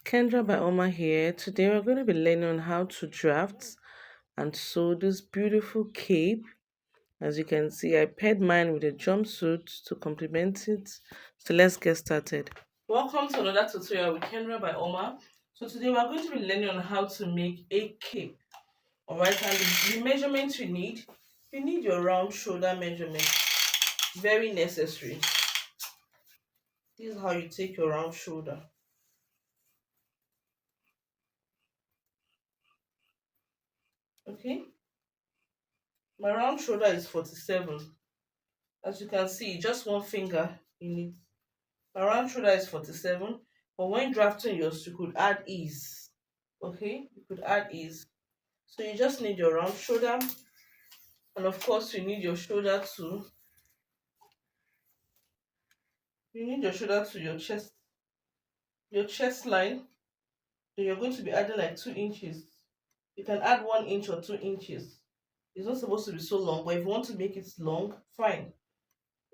Kendra by Oma here. Today we're going to be learning on how to draft and sew this beautiful cape. As you can see, I paired mine with a jumpsuit to complement it. So let's get started. Welcome to another tutorial with Kendra by Oma. So today we're going to be learning on how to make a cape. Alright, and the measurements you need your round shoulder measurement. Very necessary. This is how you take your round shoulder. Okay, my round shoulder is 47. As you can see, just one finger in it. My round shoulder is 47. But when drafting yours, you could add ease. Okay, you could add ease. So you just need your round shoulder, and of course you need your shoulder to your chest line. So you're going to be adding like 2 inches. You can add 1 inch or 2 inches. It's not supposed to be so long, but if you want to make it long, fine.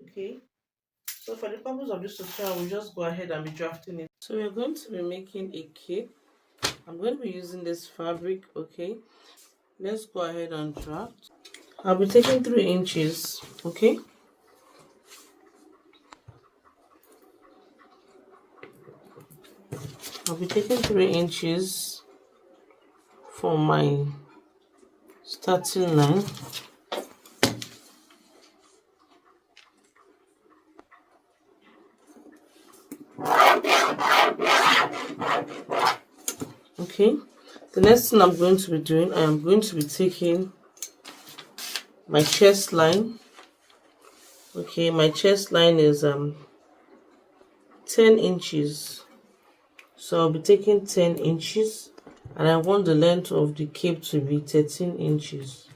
Okay. So for the purpose of this tutorial, we'll just go ahead and be drafting it. So we're going to be making a cape. I'm going to be using this fabric. Okay, let's go ahead and draft. I'll be taking 3 inches. Okay, I'll be taking 3 inches for my starting line. Okay, the next thing I'm going to be doing, I am going to be taking my chest line. Okay, my chest line is 10 inches. So I'll be taking 10 inches, and I want the length of the cape to be 13 inches.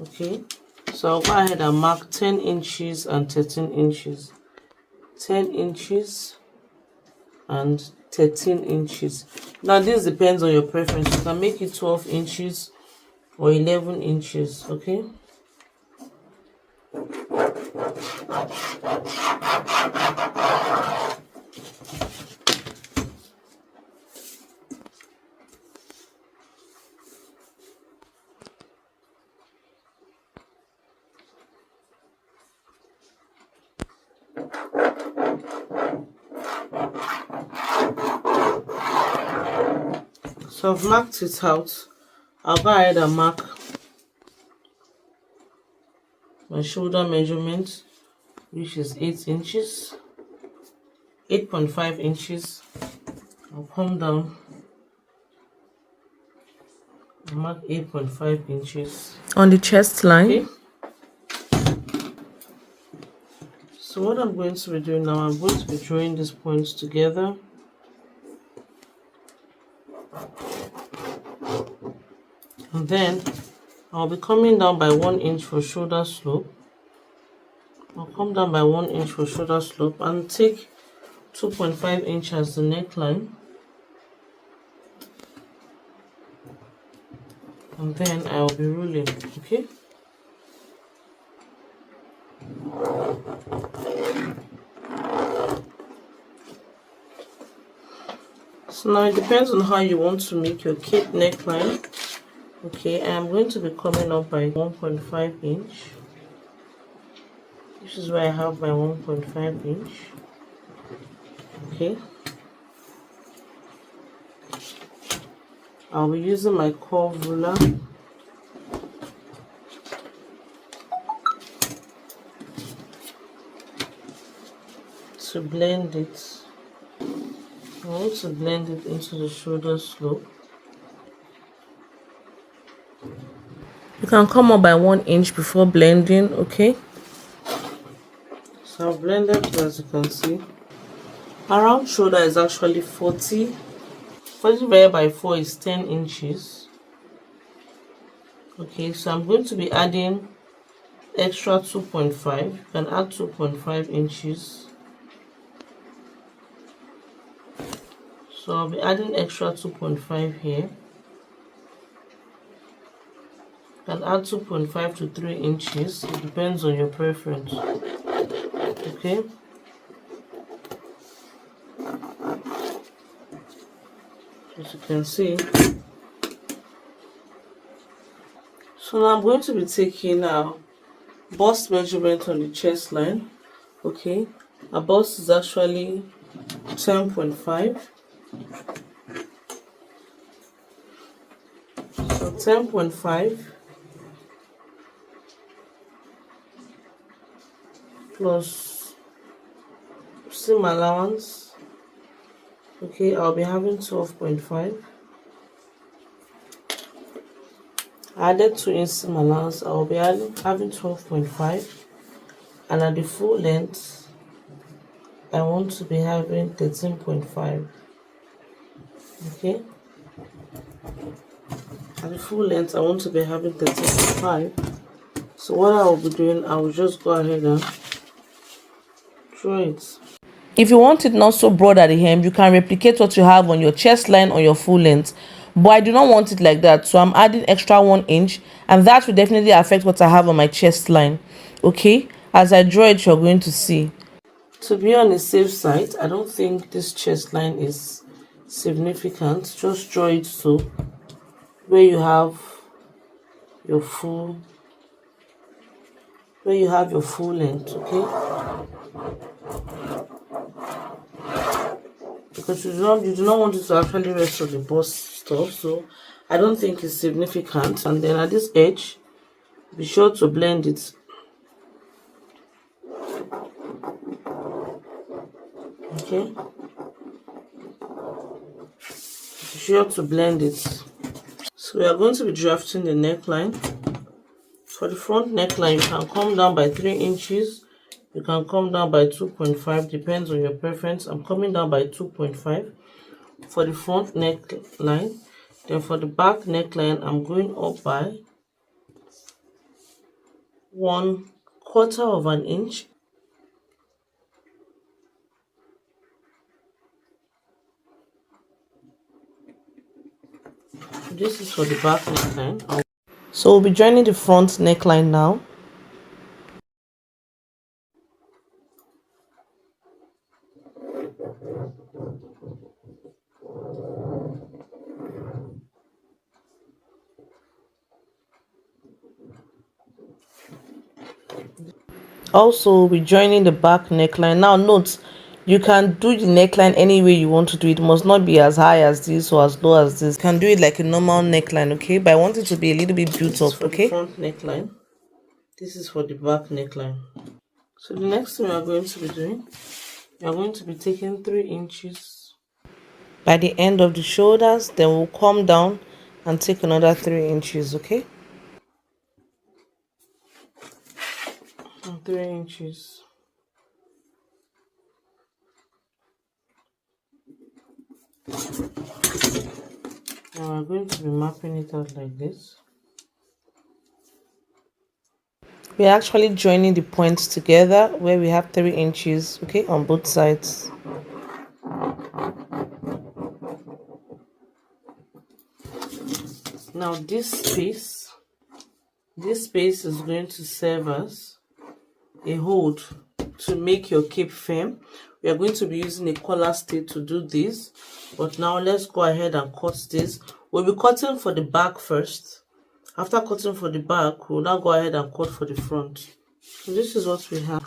Okay, so I'll go ahead and mark 10 inches and 13 inches. 10 inches and 13 inches. Now this depends on your preference. You can make it 12 inches or 11 inches. Okay, so I've marked it out. I'll go ahead and mark my shoulder measurement, which is 8 inches, 8.5 inches. I'll come down and mark 8.5 inches on the chest line. Okay. So what I'm going to be doing now, I'm going to be drawing these points together. And then I'll be coming down by 1 inch for shoulder slope. I'll come down by 1 inch for shoulder slope and take 2.5 inch as the neckline. And then I'll be ruling. Okay. So now it depends on how you want to make your cape neckline. Okay, I'm going to be coming up by 1.5 inch. This is where I have my 1.5 inch. Okay, I'll be using my curve ruler to blend it. I want to blend it into the shoulder slope. You can come up by 1 inch before blending. Okay, so I've blended, as you can see. My round shoulder is actually 40. 40 divided by 4 is 10 inches. Okay, so I'm going to be adding extra 2.5. You can add 2.5 inches. So I'll be adding extra 2.5 here. You can add 2.5 to 3 inches. It depends on your preference. Okay. as you can see. So now I'm going to be taking bust measurement on the chest line. Okay, a bust is actually 10.5. So 10.5 plus seam allowance. Okay, I'll be having 12.5. Added to in seam allowance, I'll be having 12.5. And at the full length, I want to be having 13.5. Okay, at the full length, I want to be having 13.5. So what I will be doing, I will just go ahead and draw it. If you want it not so broad at the hem, you can replicate what you have on your chest line on your full length. But I do not want it like that, so I'm adding extra 1 inch, and that will definitely affect what I have on my chest line. Okay, as I draw it, you're going to see. To be on the safe side, I don't think this chest line is significant. Just draw it so where you have your full length. Okay, because you do not want it to actually rest on the bust stuff, so I don't think it's significant. And then at this edge, be sure to blend it. Okay, be sure to blend it. So we are going to be drafting the neckline. For the front neckline, you can come down by 3 inches. You can come down by 2.5, depends on your preference. I'm coming down by 2.5 for the front neckline. Then for the back neckline, I'm going up by 1/4 of an inch. This is for the back neckline. So we'll be joining the front neckline now. Also, we'll be joining the back neckline. Now note, you can do the neckline any way you want to do it. It must not be as high as this or as low as this. You can do it like a normal neckline, okay? But I want it to be a little bit built up, okay? Front neckline. This is for the back neckline. So the next thing we are going to be doing, we are going to be taking 3 inches by the end of the shoulders. Then we'll come down and take another 3 inches, okay? And 3 inches. Now we're going to be mapping it out like this. We're actually joining the points together where we have 3 inches, okay, on both sides. Now this space is going to serve as a hold to make your cape firm. We are going to be using a collar stitch to do this, but now let's go ahead and cut this. We'll be cutting for the back first. After cutting for the back, we'll now go ahead and cut for the front. So this is what we have.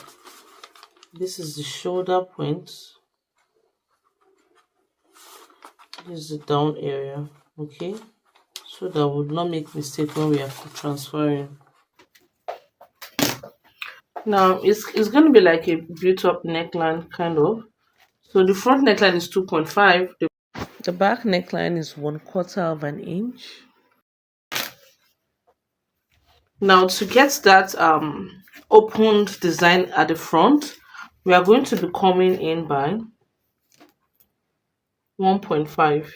This is the shoulder point. This is the down area, okay? So that we would not make mistake when we have to transferring. Now it's going to be like a built up neckline kind of. So the front neckline is 2.5. The back neckline is 1/4 of an inch. Now to get that opened design at the front, we are going to be coming in by 1.5.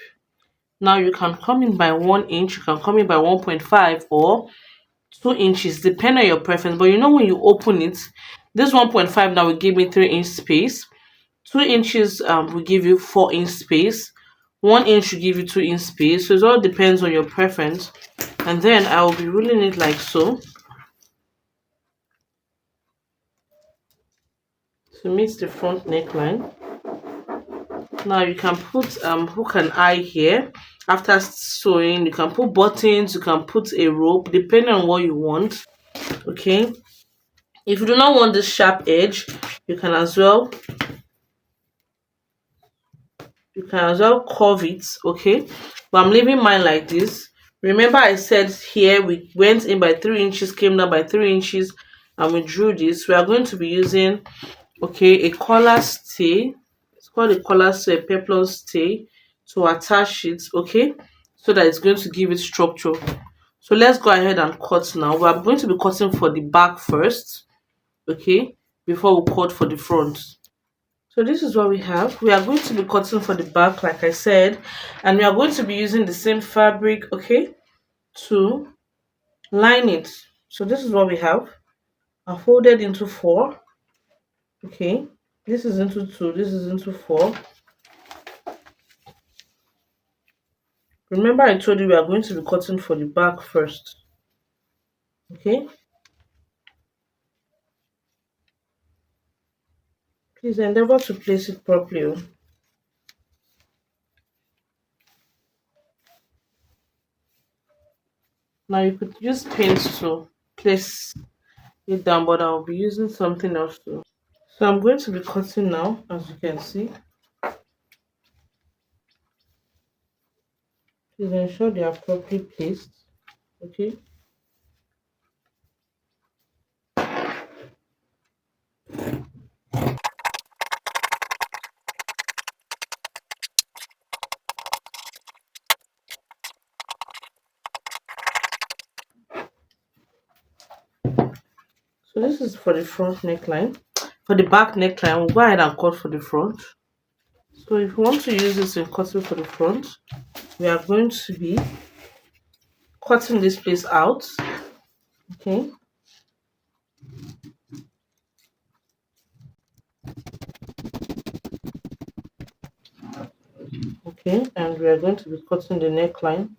Now you can come in by 1 inch, you can come in by 1.5 or 2 inches, depending on your preference. But you know, when you open it, this 1.5 now will give me 3-inch space. 2 inches will give you 4-inch space. 1 inch will give you 2-inch space. So it all depends on your preference. And then I will be ruling it like so to meet the front neckline. Now you can put hook and eye here. After sewing, you can put buttons, you can put a rope depending on what you want. Okay, if you do not want this sharp edge, you can as well curve it. Okay, but I'm leaving mine like this. Remember I said here we went in by 3 inches, came down by 3 inches, and we drew this. We are going to be using, okay, a collar stay. It's called a collar stay, a peplum stay, to attach it. Okay, so that it's going to give it structure. So let's go ahead and cut now. We are going to be cutting for the back first, okay, before we cut for the front. So this is what we have. We are going to be cutting for the back, like I said, and we are going to be using the same fabric, okay, to line it. So this is what we have. I folded into four, okay. This is into two, this is into four. Remember I told you we are going to be cutting for the back first, okay. Please endeavor to place it properly. Oh. Now you could use pins to place it down, but I'll be using something else too. So I'm going to be cutting now, as you can see. Please ensure they are properly placed. Okay. So this is for the front neckline. For the back neckline, we'll go ahead and cut for the front. So if you want to use this in cutting for the front, we are going to be cutting this place out. Okay. Okay, and we are going to be cutting the neckline.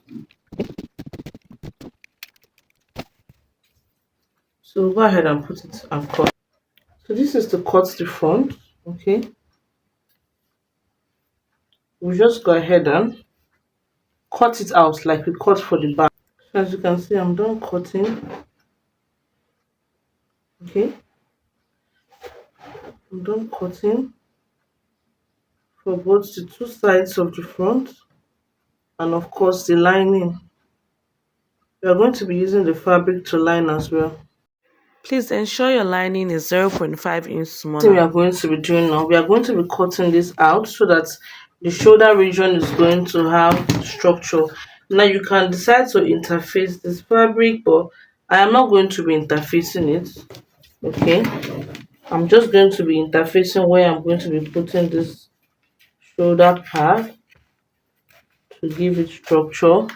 So we'll go ahead and put it and cut. So this is to cut the front. Okay. We'll just go ahead and cut it out like we cut for the back. So as you can see, I'm done cutting. Okay, I'm done cutting for both the two sides of the front and of course the lining. We are going to be using the fabric to line as well. Please ensure your lining is 0.5 inch smaller. We are going to be doing now, we are going to be cutting this out so that the shoulder region is going to have structure. Now you can decide to interface this fabric, but I am not going to be interfacing it. Okay, I'm just going to be interfacing where I'm going to be putting this shoulder pad to give it structure.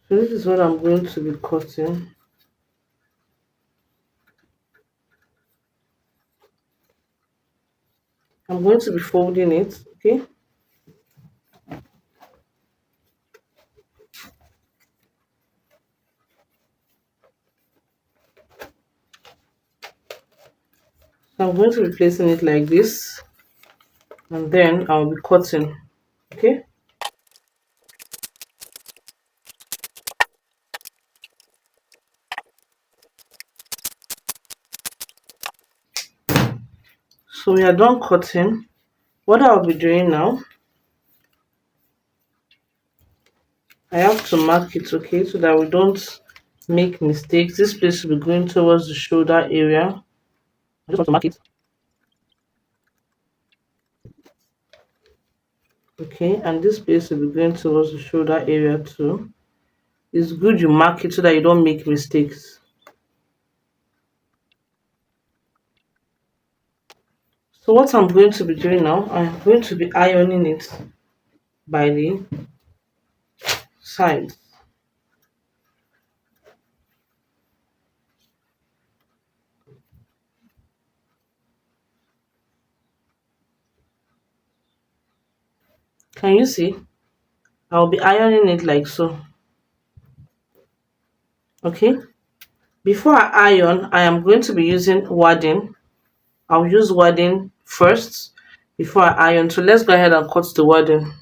So this is what I'm going to be cutting. I'm going to be folding it, okay. So I'm going to be placing it like this, and then I'll be cutting, okay. So we are done cutting. What I'll be doing now, I have to mark it, okay, so that we don't make mistakes. This place will be going towards the shoulder area. I just want to mark it. Okay, and this place will be going towards the shoulder area too. It's good you mark it so that you don't make mistakes. So what I'm going to be doing now, I'm going to be ironing it by the side. Can you see? I'll be ironing it like so. Okay. Before I iron, I am going to be using wadding. I'll use wadding first before I iron. So let's go ahead and cut the wadding.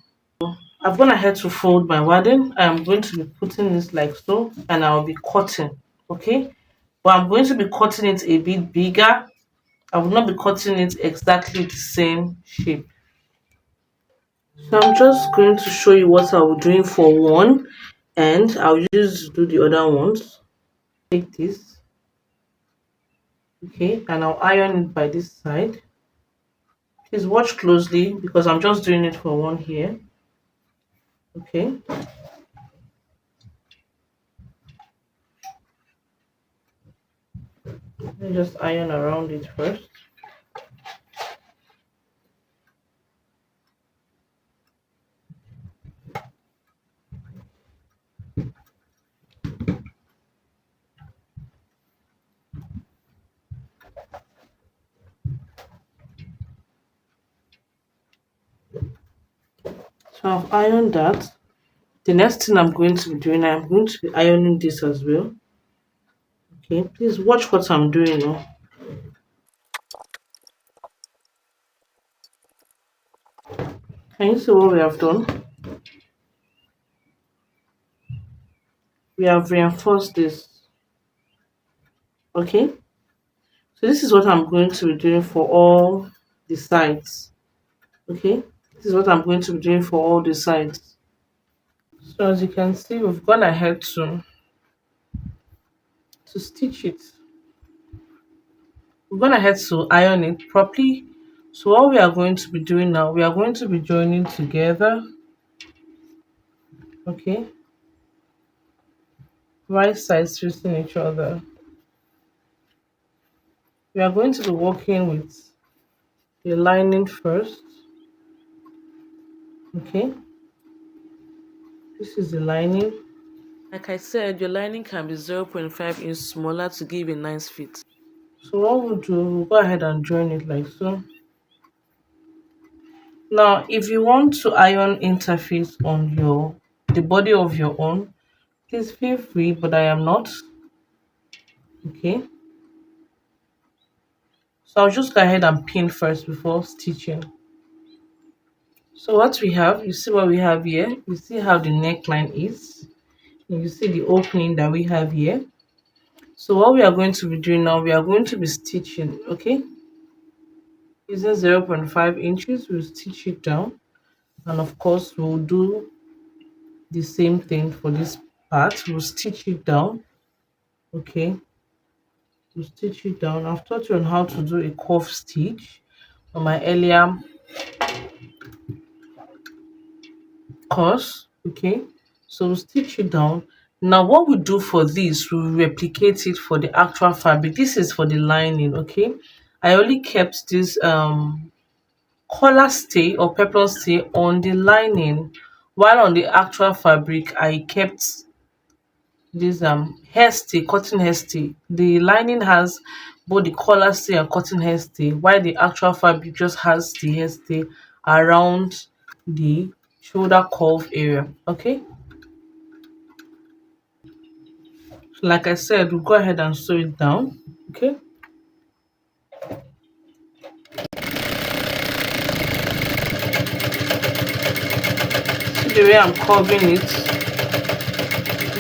I've gone ahead to fold my wadding. I am going to be putting this like so, and I'll be cutting. Okay. But I'm going to be cutting it a bit bigger. I will not be cutting it exactly the same shape. So I'm just going to show you what I will be doing for one, and I'll just do the other ones. Take this, okay, and I'll iron it by this side. Please watch closely because I'm just doing it for one here. Okay, let me just iron around it first. So I've ironed that. The next thing I'm going to be doing, I'm going to be ironing this as well. Okay, please watch what I'm doing now. Can you see what we have done? We have reinforced this. Okay, so this is what I'm going to be doing for all the sides. Okay, this is what I'm going to be doing for all the sides. So as you can see, we've gone ahead to stitch it. We've gone ahead to iron it properly. So what we are going to be doing now, we are going to be joining together. Okay, right sides facing each other. We are going to be working with the lining first. Okay, this is the lining. Like I said, your lining can be 0.5 inch smaller to give a nice fit. So what we'll do, we'll go ahead and join it like so. Now, if you want to iron interface on the body of your own, please feel free, but I am not. Okay. So I'll just go ahead and pin first before stitching. So what we have, you see what we have here? You see how the neckline is. And you see the opening that we have here. So what we are going to be doing now, we are going to be stitching, okay? Using 0.5 inches, we'll stitch it down. And of course, we'll do the same thing for this part. We'll stitch it down, okay? We'll stitch it down. I've taught you on how to do a cuff stitch on my earlier course, okay? So we'll stitch it down. Now what we do for this, we'll replicate it for the actual fabric. This is for the lining, okay? I only kept this collar stay or pepper stay on the lining, while on the actual fabric I kept this hair stay, cotton hair stay. The lining has both the collar stay and cotton hair stay, while the actual fabric just has the hair stay around the shoulder curve area. Okay, so like I said, we'll go ahead and sew it down. Okay, see the way I'm curving it.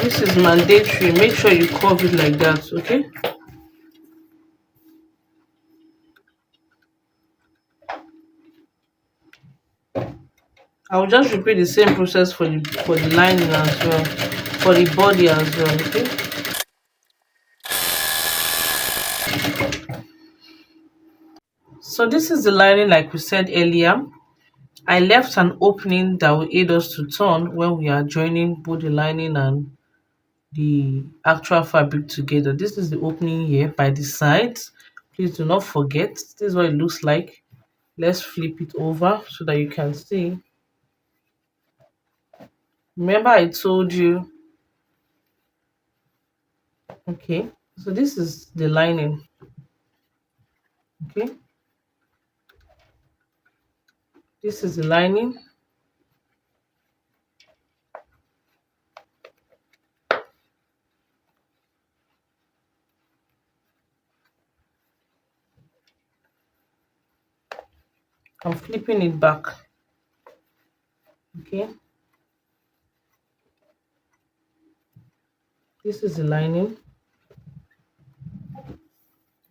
This is mandatory. Make sure you curve it like that. Okay. I will just repeat the same process for the lining as well, for the body as well. Okay. So this is the lining like we said earlier. I left an opening that will aid us to turn when we are joining both the lining and the actual fabric together. This is the opening here by the sides. Please do not forget. This is what it looks like. Let's flip it over so that you can see. Remember I told you, okay, so this is the lining, okay, this is the lining. I'm flipping it back. Okay, this is the lining.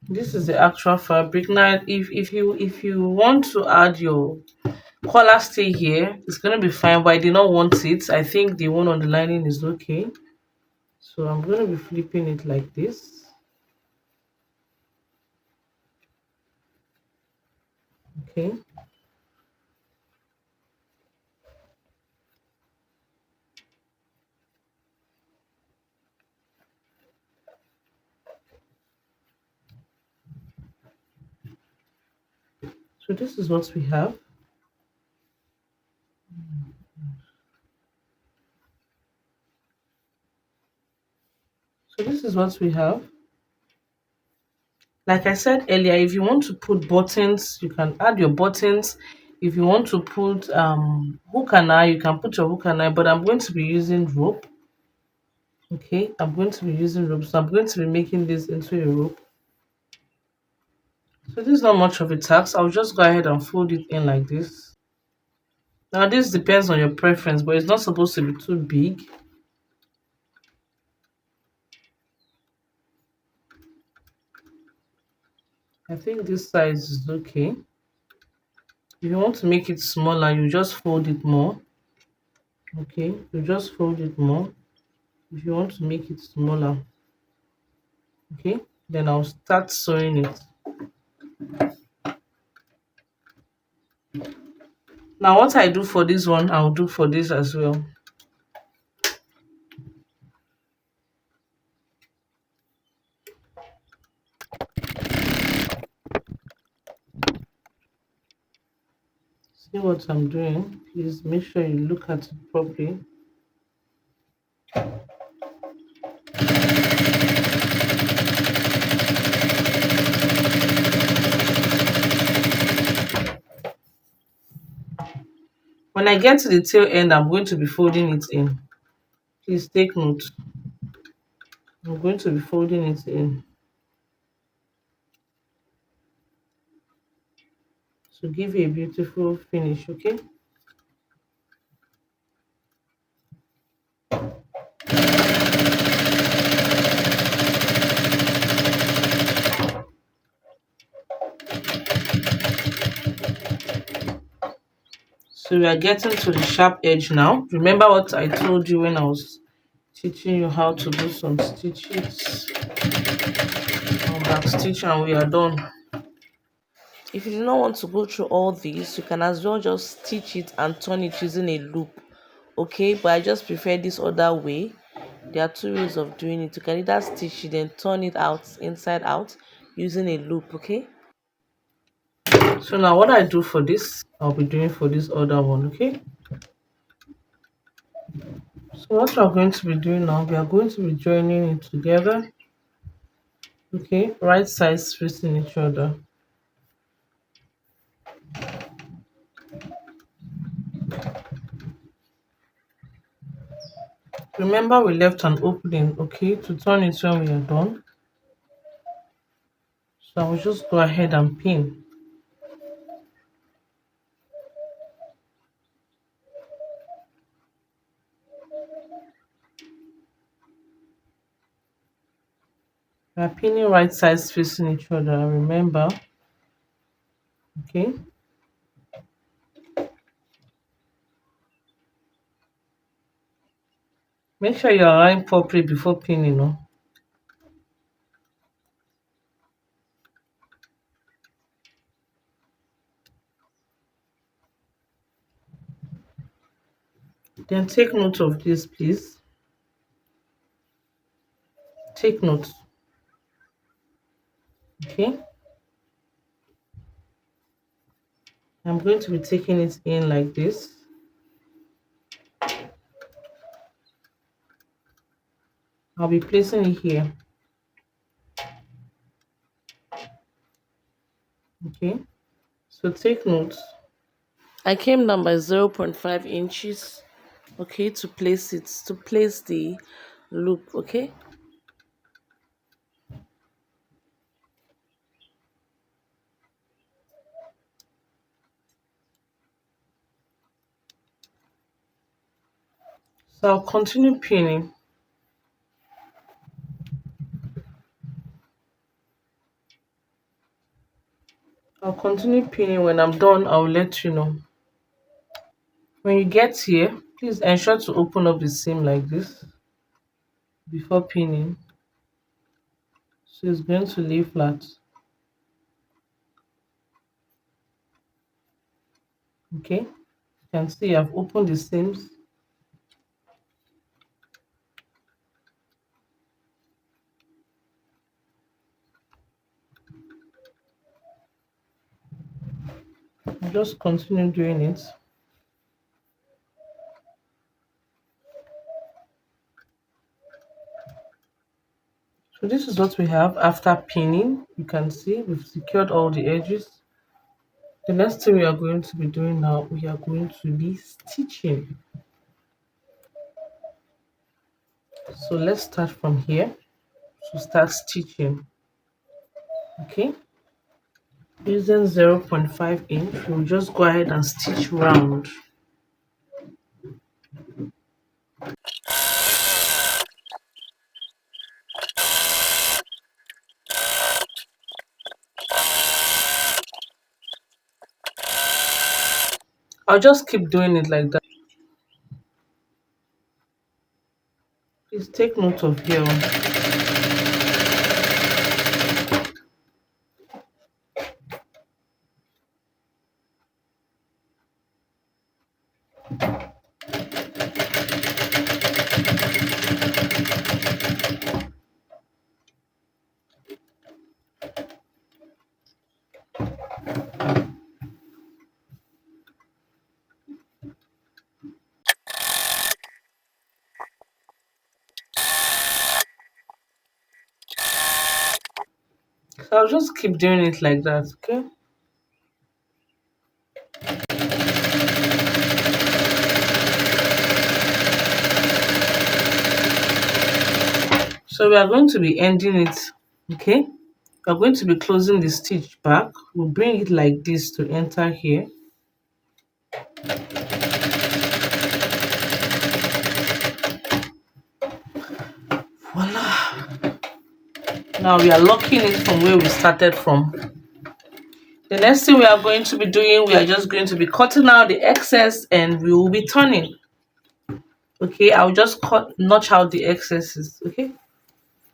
This is the actual fabric. Now, if you want to add your collar stay here, it's gonna be fine. But I did not want it. I think the one on the lining is okay. So I'm gonna be flipping it like this. Okay. So this is what we have. So this is what we have. Like I said earlier, if you want to put buttons, you can add your buttons. If you want to put hook and eye, you can put your hook and eye, but I'm going to be using rope. Okay, I'm going to be using rope, so I'm going to be making this into a rope. So this is not much of a task. I'll just go ahead and fold it in like this. Now this depends on your preference, but it's not supposed to be too big. I think this size is okay. If you want to make it smaller, you just fold it more. Okay, you just fold it more. If you want to make it smaller, okay, then I'll start sewing it. Now what I do for this one, I'll do for this as well. See what I'm doing? Please make sure you look at it properly. When I get to the tail end, I'm going to be folding it in. Please take note. I'm going to be folding it in to give you a beautiful finish, okay? So we are getting to the sharp edge now. Remember what I told you when I was teaching you how to do some stitches on back stitch, and we are done. If you do not want to go through all these, you can as well just stitch it and turn it using a loop. Okay, but I just prefer this other way. There are two ways of doing it. You can either stitch it and turn it out inside out using a loop. Okay, so now what I do for this, I'll be doing for this other one. Okay, so what we are going to be doing now, we are going to be joining it together. Okay, right sides facing each other. Remember we left an opening, okay, to turn it when we are done. So I will just go ahead and pin. We are pinning right sides facing each other, remember. Okay, make sure you align properly before pinning. No? Then take note of this, please. Take note. Okay, I'm going to be taking it in like this. I'll be placing it here. Okay, so take note. I came down by 0.5 inches, okay, to place it, to place the loop, okay. So I'll continue pinning. I'll continue pinning. When I'm done, I'll let you know. When you get here, please ensure to open up the seam like this before pinning. So it's going to lay flat. Okay, you can see I've opened the seams. Just continue doing it. So this is what we have after pinning. You can see we've secured all the edges. The next thing we are going to be doing now, we are going to be stitching. So let's start from here to start stitching. Okay, using 0.5 inch, we'll just go ahead and stitch round. I'll just keep doing it like that. Please take note of here. So I'll just keep doing it like that, okay? So we are going to be ending it, okay? We're going to be closing the stitch back. We'll bring it like this to enter here. Voila! Now we are locking it from where we started from. The next thing we are going to be doing, we are just going to be cutting out the excess and we will be turning. Okay, I'll just notch out the excesses, okay?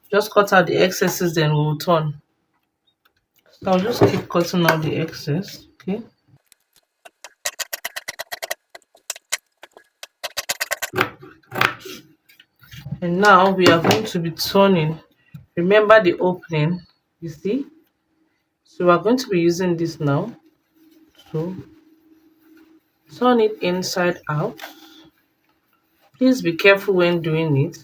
Just cut out the excesses, then we'll turn. So I'll just keep cutting out the excess, okay? And now we are going to be turning. Remember the opening, you see? So we're going to be using this now. So turn it inside out. Please be careful when doing it.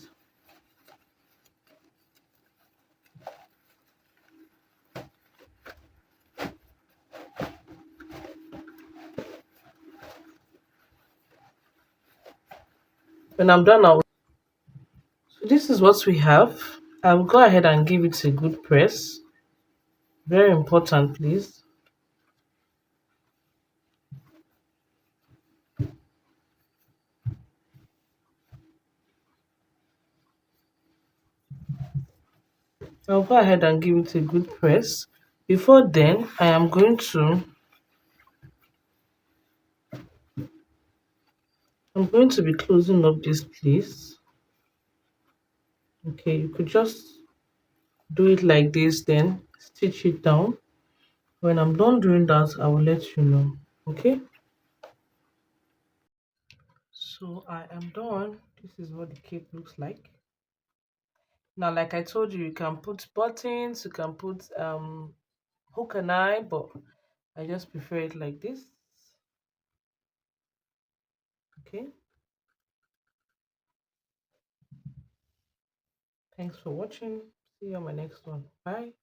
When I'm done, so this is what we have. I will go ahead and give it a good press. Very important, please. I'll go ahead and give it a good press. Before then, I'm going to be closing up this place. Okay, you could just do it like this, then stitch it down. When I'm done doing that, I will let you know. Okay, so I am done. This is what the cape looks like. Now, like I told you, you can put buttons, you can put hook and eye, but I just prefer it like this. Okay, thanks for watching. See you on my next one. Bye.